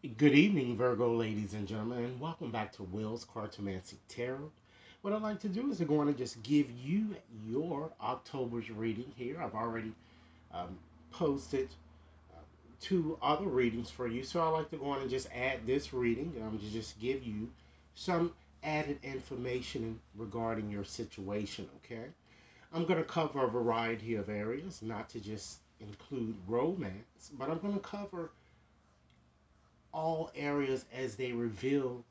Good evening, Virgo ladies and gentlemen, and welcome back to Will's Cartomancy Tarot. What I'd like to do is I'm going to just give you your October's reading here. I've already um, posted uh, two other readings for you, so I'd like to go on and just add this reading to just give you some added information regarding your situation, okay? I'm going to cover a variety of areas, not to just include romance, but I'm going to cover all areas as they reveal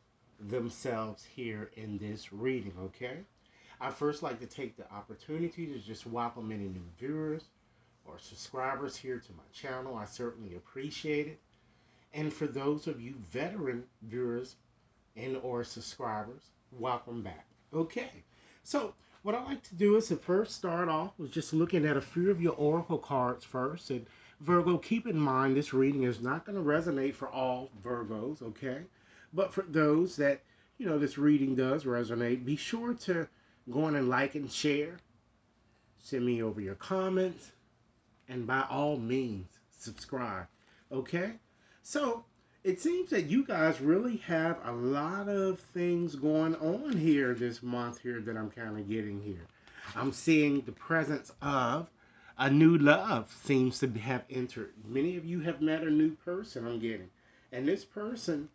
themselves here in this reading, okay? I first like to take the opportunity to just welcome any new viewers or subscribers here to my channel. I certainly appreciate it. And for those of you veteran viewers and or subscribers, welcome back. Okay, so what I like to do is to first start off with just looking at a few of your oracle cards first. And Virgo, keep in mind this reading is not going to resonate for all Virgos, okay? But for those that, this reading does resonate, be sure to go on and like and share. Send me over your comments. And by all means, subscribe, okay? So it seems that you guys really have a lot of things going on here this month here that I'm kind of getting here. I'm seeing the presence of a new love seems to have entered. Many of you have met a new person, I'm getting. And this person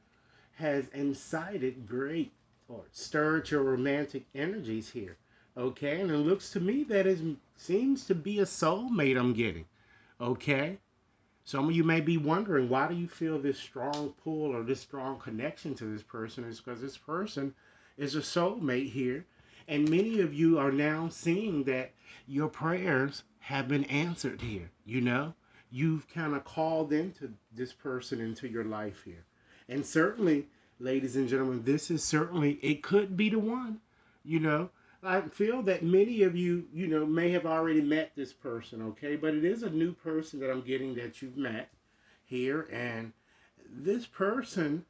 has incited great or stirred your romantic energies here. Okay, and it looks to me that it seems to be a soulmate I'm getting. Okay, some of you may be wondering, why do you feel this strong pull or this strong connection to this person? Is because this person is a soulmate here. And many of you are now seeing that your prayers have been answered here. You've kind of called into this person into your life here. And certainly, ladies and gentlemen, this is certainly, it could be the one, you know. I feel that many of you, may have already met this person, okay? But it is a new person that I'm getting that you've met here. And this person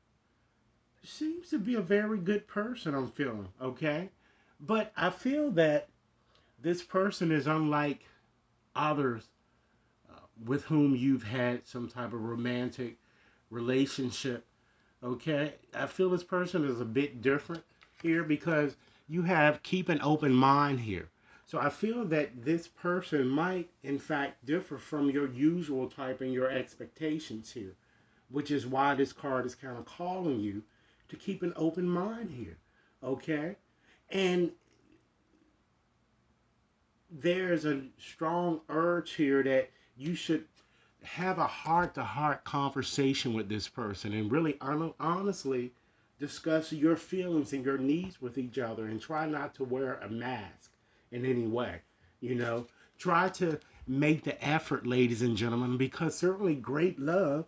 seems to be a very good person, I'm feeling, okay? But I feel that this person is unlike others with whom you've had some type of romantic relationship, okay? I feel this person is a bit different here because you have keep an open mind here. So I feel that this person might, in fact, differ from your usual type and your expectations here, which is why this card is kind of calling you to keep an open mind here, okay? And there's a strong urge here that you should have a heart-to-heart conversation with this person and really honestly discuss your feelings and your needs with each other and try not to wear a mask in any way. You know, try to make the effort, ladies and gentlemen, because certainly great love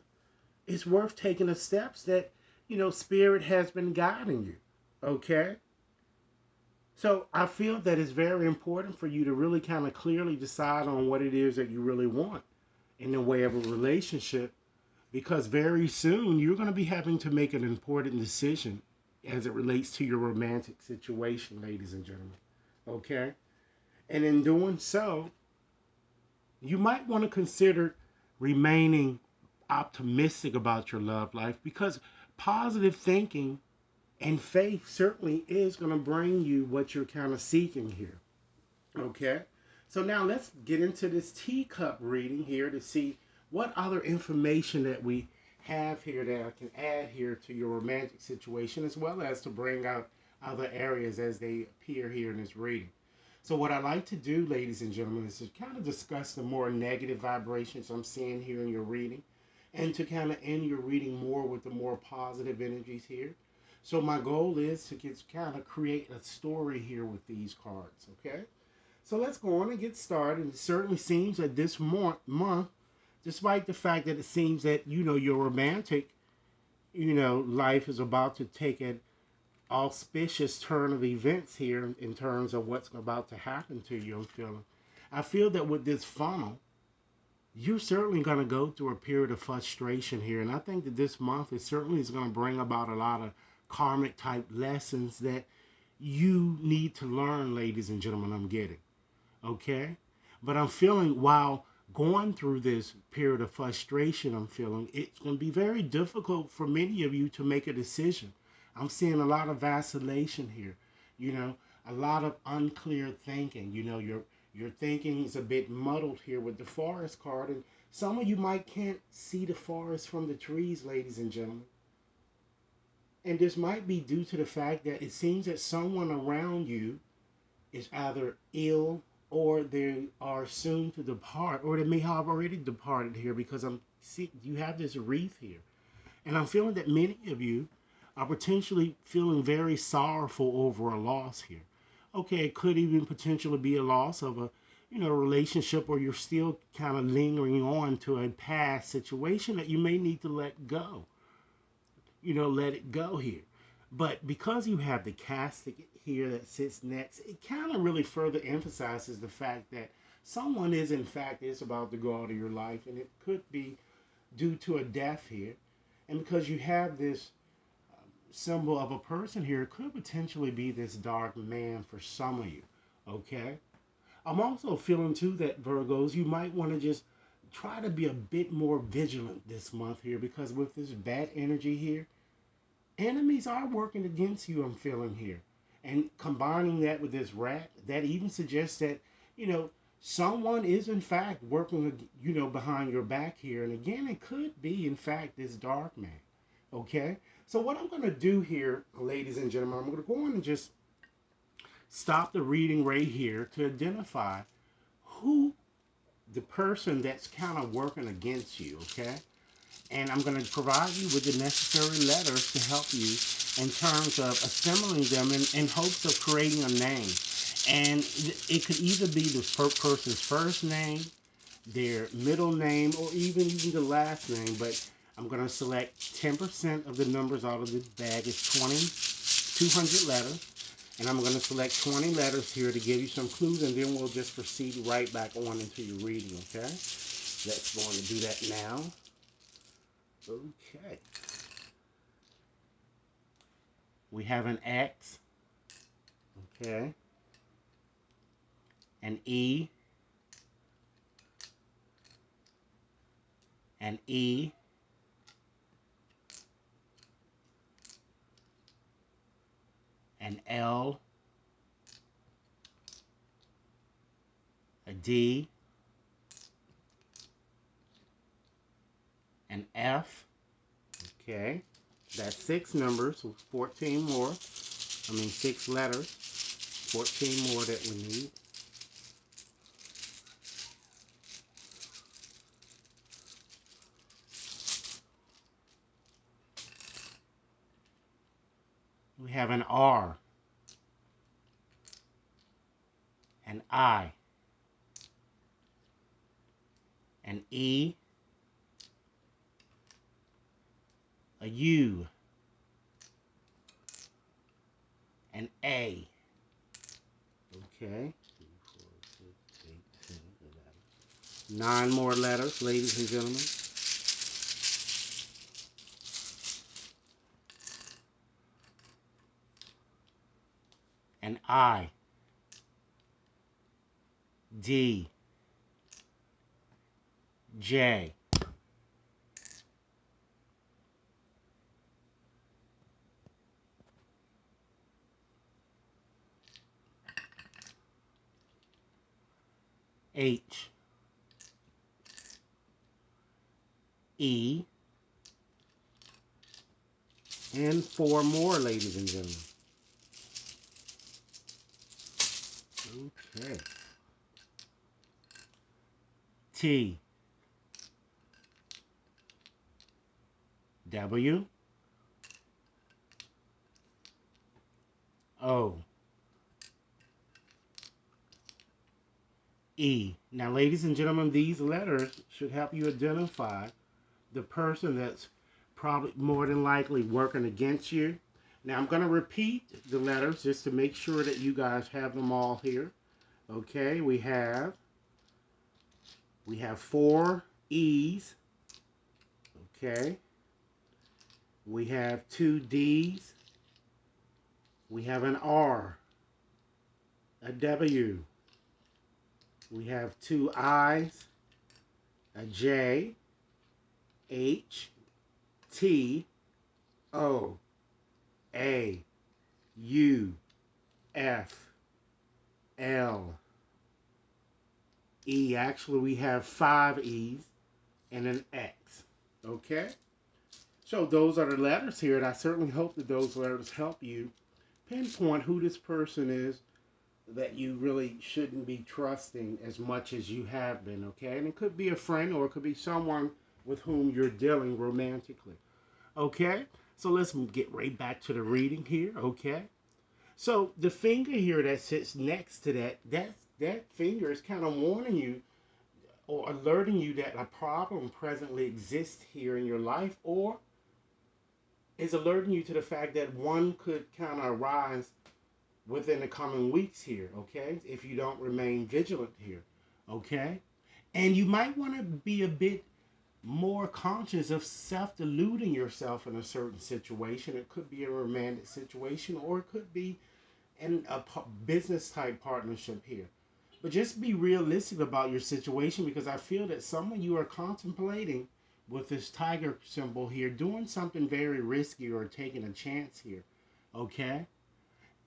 is worth taking the steps that, Spirit has been guiding you. Okay? So I feel that it's very important for you to really kind of clearly decide on what it is that you really want in the way of a relationship, because very soon you're going to be having to make an important decision as it relates to your romantic situation, ladies and gentlemen. Okay? And in doing so, you might want to consider remaining optimistic about your love life, because positive thinking and faith certainly is going to bring you what you're kind of seeking here. Okay? So now let's get into this teacup reading here to see what other information that we have here that I can add here to your romantic situation, as well as to bring out other areas as they appear here in this reading. So what I like to do, ladies and gentlemen, is to kind of discuss the more negative vibrations I'm seeing here in your reading, and to kind of end your reading more with the more positive energies here. So my goal is to kind of create a story here with these cards, okay? So let's go on and get started. It certainly seems that this month, despite the fact that it seems that, your romantic, life is about to take an auspicious turn of events here in terms of what's about to happen to you, I'm feeling. I feel that with this funnel, you're certainly going to go through a period of frustration here. And I think that this month is certainly is going to bring about a lot of karmic type lessons that you need to learn, ladies and gentlemen, I'm getting. Okay? But I'm feeling while going through this period of frustration I'm feeling, it's going to be very difficult for many of you to make a decision. I'm seeing a lot of vacillation here, you know, a lot of unclear thinking. You know, your thinking is a bit muddled here with the forest card, and some of you might can't see the forest from the trees, ladies and gentlemen. And this might be due to the fact that it seems that someone around you is either ill or they are soon to depart, or they may have already departed here because I'm see you have this wreath here. And I'm feeling that many of you are potentially feeling very sorrowful over a loss here. Okay, it could even potentially be a loss of a relationship, or you're still kind of lingering on to a past situation that you may need to let go. Let it go here. But because you have the casket here that sits next, it kind of really further emphasizes the fact that someone is, in fact, is about to go out of your life, and it could be due to a death here. And because you have this symbol of a person here, it could potentially be this dark man for some of you. Okay? I'm also feeling too that Virgos, you might want to just try to be a bit more vigilant this month here, because with this bad energy here, enemies are working against you, I'm feeling here. And combining that with this rat, that even suggests that, someone is in fact working, behind your back here. And again, it could be, in fact, this dark man. Okay? So what I'm going to do here, ladies and gentlemen, I'm going to go on and just stop the reading right here to identify who the person that's kind of working against you, okay? And I'm going to provide you with the necessary letters to help you in terms of assembling them in hopes of creating a name. And it could either be the person's first name, their middle name, or even the last name. But I'm going to select 10% of the numbers out of this bag. It's 200 letters. And I'm going to select 20 letters here to give you some clues, and then we'll just proceed right back on into your reading, okay? Let's go on and do that now. Okay. We have an X. Okay. An E. An E. An L. A D. An F. Okay. That's 6 numbers, so 14 more. 6 letters. 14 more that we need. We have an R. An I. An E. A U. An A. Okay. 2, 4, 6, 8, 10, 11. 9 more letters, ladies and gentlemen. An I. D. J. H. E. And 4 more, ladies and gentlemen. Okay. T. W. O. E. Now, ladies and gentlemen, these letters should help you identify the person that's probably more than likely working against you. Now, I'm going to repeat the letters just to make sure that you guys have them all here. Okay, we have 4 E's. Okay. We have 2 D's. We have an R. A W. We have 2 I's. a J-H-T-O-A-U-F-L-E. Actually, we have 5 E's and an X. Okay? So those are the letters here, and I certainly hope that those letters help you pinpoint who this person is that you really shouldn't be trusting as much as you have been, okay? And it could be a friend or it could be someone with whom you're dealing romantically, okay? So let's get right back to the reading here, okay? So the finger here that sits next to that finger is kind of warning you or alerting you that a problem presently exists here in your life, or is alerting you to the fact that one could kind of arise within the coming weeks here, okay? If you don't remain vigilant here, okay? And you might want to be a bit more conscious of self-deluding yourself in a certain situation. It could be a romantic situation or it could be in a business type partnership here. But just be realistic about your situation, because I feel that some of you are contemplating with this tiger symbol here doing something very risky or taking a chance here, okay?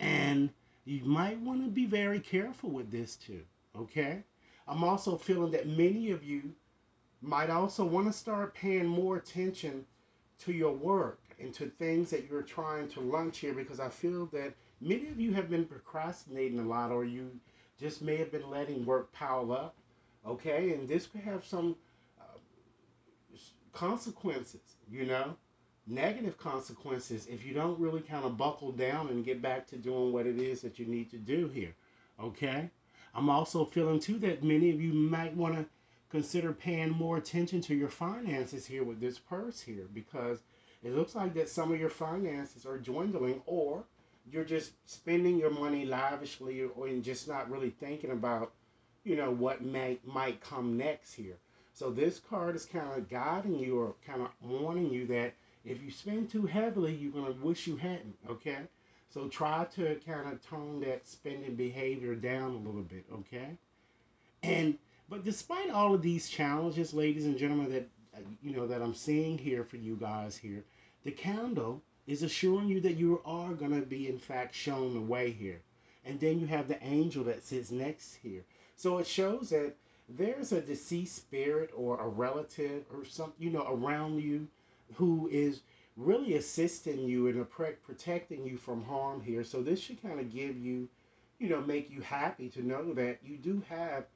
And you might want to be very careful with this too, okay? I'm also feeling that many of you might also want to start paying more attention to your work and to things that you're trying to launch here, because I feel that many of you have been procrastinating a lot, or you just may have been letting work pile up, okay? And this could have some consequences, negative consequences if you don't really kind of buckle down and get back to doing what it is that you need to do here, okay? I'm also feeling too that many of you might want to consider paying more attention to your finances here with this purse here, because it looks like that some of your finances are dwindling, or you're just spending your money lavishly, or just not really thinking about, what might come next here. So this card is kind of guiding you or kind of warning you that if you spend too heavily, you're going to wish you hadn't, okay? So try to kind of tone that spending behavior down a little bit, okay? But despite all of these challenges, ladies and gentlemen, that I'm seeing here for you guys here, the candle is assuring you that you are going to be, in fact, shown the way here. And then you have the angel that sits next here. So it shows that there's a deceased spirit or a relative or something, around you who is really assisting you and protecting you from harm here. So this should kind of give you, make you happy to know that you do have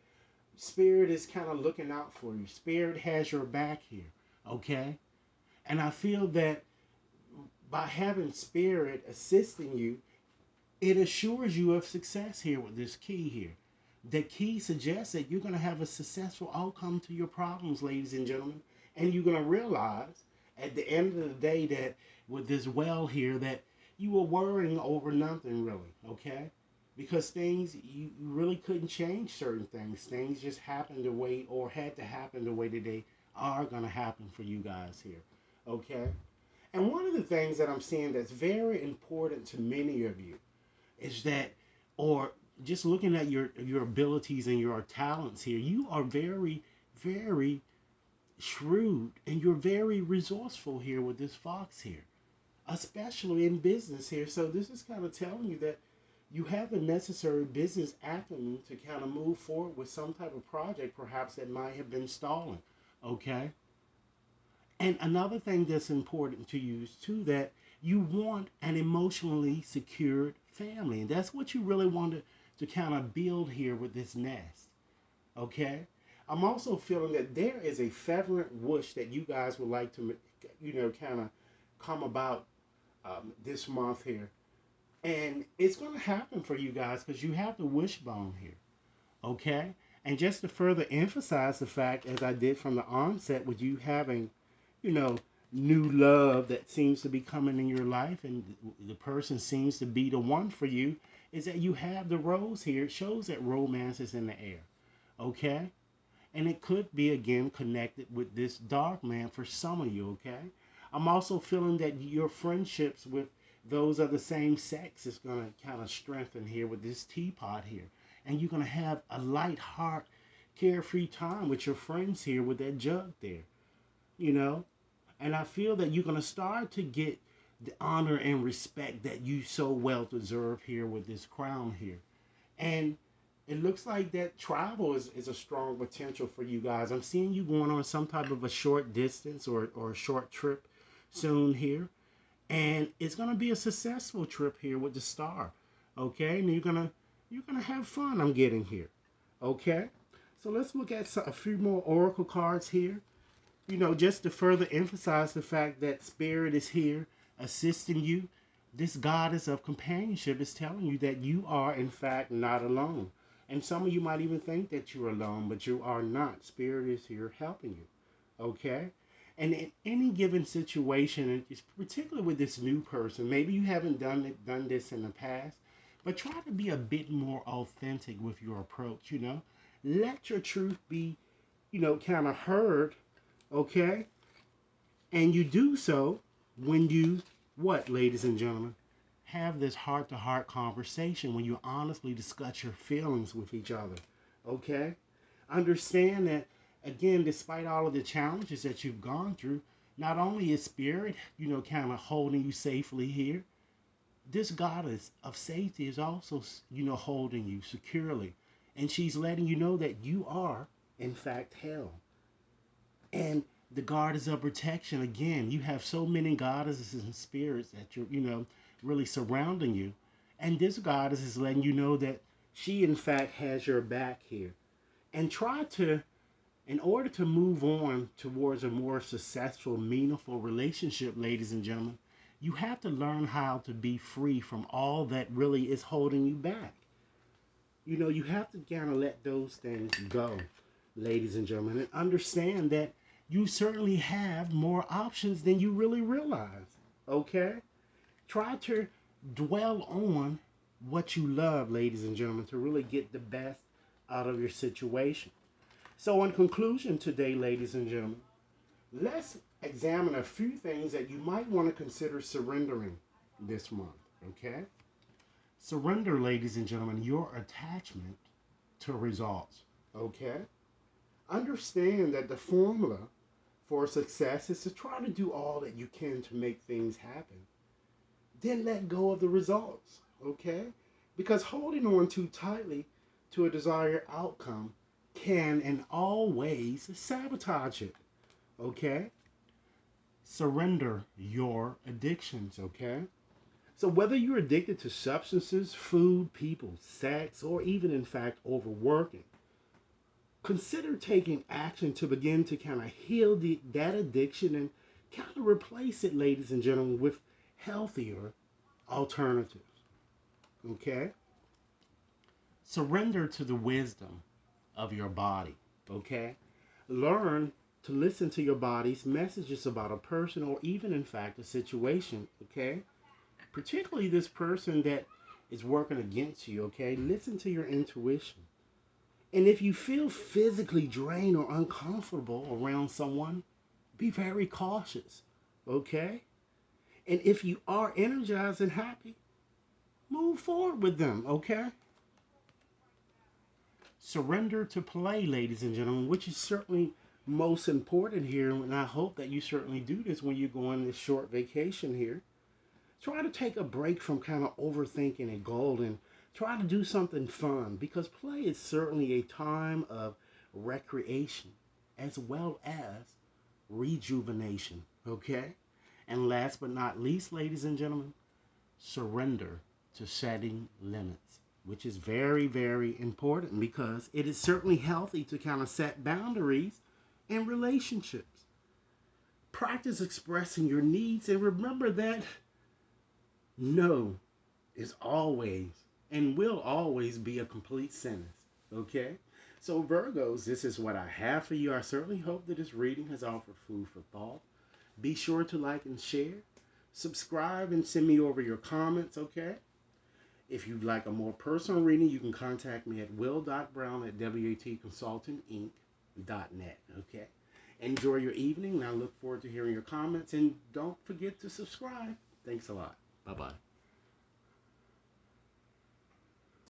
spirit is kind of looking out for you. Spirit has your back here, okay? And I feel that by having spirit assisting you, it assures you of success here with this key here. The key suggests that you're going to have a successful outcome to your problems, ladies and gentlemen. And you're going to realize at the end of the day that with this well here that you were worrying over nothing really, okay? Because things, you really couldn't change certain things. Things just happened the way, or had to happen the way that they are going to happen for you guys here, okay? And one of the things that I'm seeing that's very important to many of you is that, or just looking at your abilities and your talents here, you are very, very shrewd and you're very resourceful here with this fox here, especially in business here. So this is kind of telling you that you have the necessary business acumen to kind of move forward with some type of project perhaps that might have been stalling, okay? And another thing that's important to you is too that you want an emotionally secured family, and that's what you really want to kind of build here with this nest, okay? I'm also feeling that there is a fervent wish that you guys would like to, kind of come about this month here. And it's going to happen for you guys because you have the wishbone here, okay? And just to further emphasize the fact, as I did from the onset, with you having, new love that seems to be coming in your life, and the person seems to be the one for you, is that you have the rose here. It shows that romance is in the air, okay? And it could be, again, connected with this dark man for some of you, okay? I'm also feeling that your friendships with those of the same sex is going to kind of strengthen here with this teapot here. And you're going to have a light heart carefree time with your friends here with that jug there, you know. And I feel that you're going to start to get the honor and respect that you so well deserve here with this crown here. And it looks like that travel is a strong potential for you guys. I'm seeing you going on some type of a short distance or a short trip soon here. And it's gonna be a successful trip here with the star. Okay, and you're gonna have fun. I'm getting here. Okay, so let's look at a few more oracle cards here. Just to further emphasize the fact that spirit is here assisting you. This goddess of companionship is telling you that you are in fact not alone. And some of you might even think that you're alone, but you are not. Spirit is here helping you. Okay? And in any given situation, and particularly with this new person, maybe you haven't done this in the past, but try to be a bit more authentic with your approach, Let your truth be, kind of heard, okay? And you do so when you, what, ladies and gentlemen? Have this heart-to-heart conversation when you honestly discuss your feelings with each other, okay? Understand that, again, despite all of the challenges that you've gone through, not only is spirit, kind of holding you safely here, this goddess of safety is also, holding you securely. And she's letting you know that you are, in fact, held. And the goddess of protection, again, you have so many goddesses and spirits that you're, really surrounding you. And this goddess is letting you know that she, in fact, has your back here. And try to, in order to move on towards a more successful, meaningful relationship, ladies and gentlemen, you have to learn how to be free from all that really is holding you back. You have to kind of let those things go, ladies and gentlemen, and understand that you certainly have more options than you really realize, okay? Try to dwell on what you love, ladies and gentlemen, to really get the best out of your situation. So in conclusion today, ladies and gentlemen, let's examine a few things that you might want to consider surrendering this month, okay? Surrender, ladies and gentlemen, your attachment to results, okay? Understand that the formula for success is to try to do all that you can to make things happen. Then let go of the results, okay? Because holding on too tightly to a desired outcome can and always sabotage it, okay? Surrender your addictions, okay? So whether you're addicted to substances, food, people, sex, or even in fact overworking, consider taking action to begin to kind of heal that addiction and kind of replace it, ladies and gentlemen, with healthier alternatives. Okay? Surrender to the wisdom of your body. Okay? Learn to listen to your body's messages about a person or even, in fact, a situation. Okay? Particularly this person that is working against you. Okay? Listen to your intuition. And if you feel physically drained or uncomfortable around someone, be very cautious, okay? And if you are energized and happy, move forward with them, okay? Surrender to play, ladies and gentlemen, which is certainly most important here. And I hope that you certainly do this when you go on this short vacation here. Try to take a break from kind of overthinking and goal and try to do something fun, because play is certainly a time of recreation as well as rejuvenation, okay? And last but not least, ladies and gentlemen, surrender to setting limits, which is very, very important because it is certainly healthy to kind of set boundaries in relationships. Practice expressing your needs and remember that no is always and will always be a complete sentence, okay? So Virgos, this is what I have for you. I certainly hope that this reading has offered food for thought. Be sure to like and share. Subscribe and send me over your comments, okay? If you'd like a more personal reading, you can contact me at will.brown@watconsultinginc.net, okay? Enjoy your evening, and I look forward to hearing your comments. And don't forget to subscribe. Thanks a lot. Bye-bye.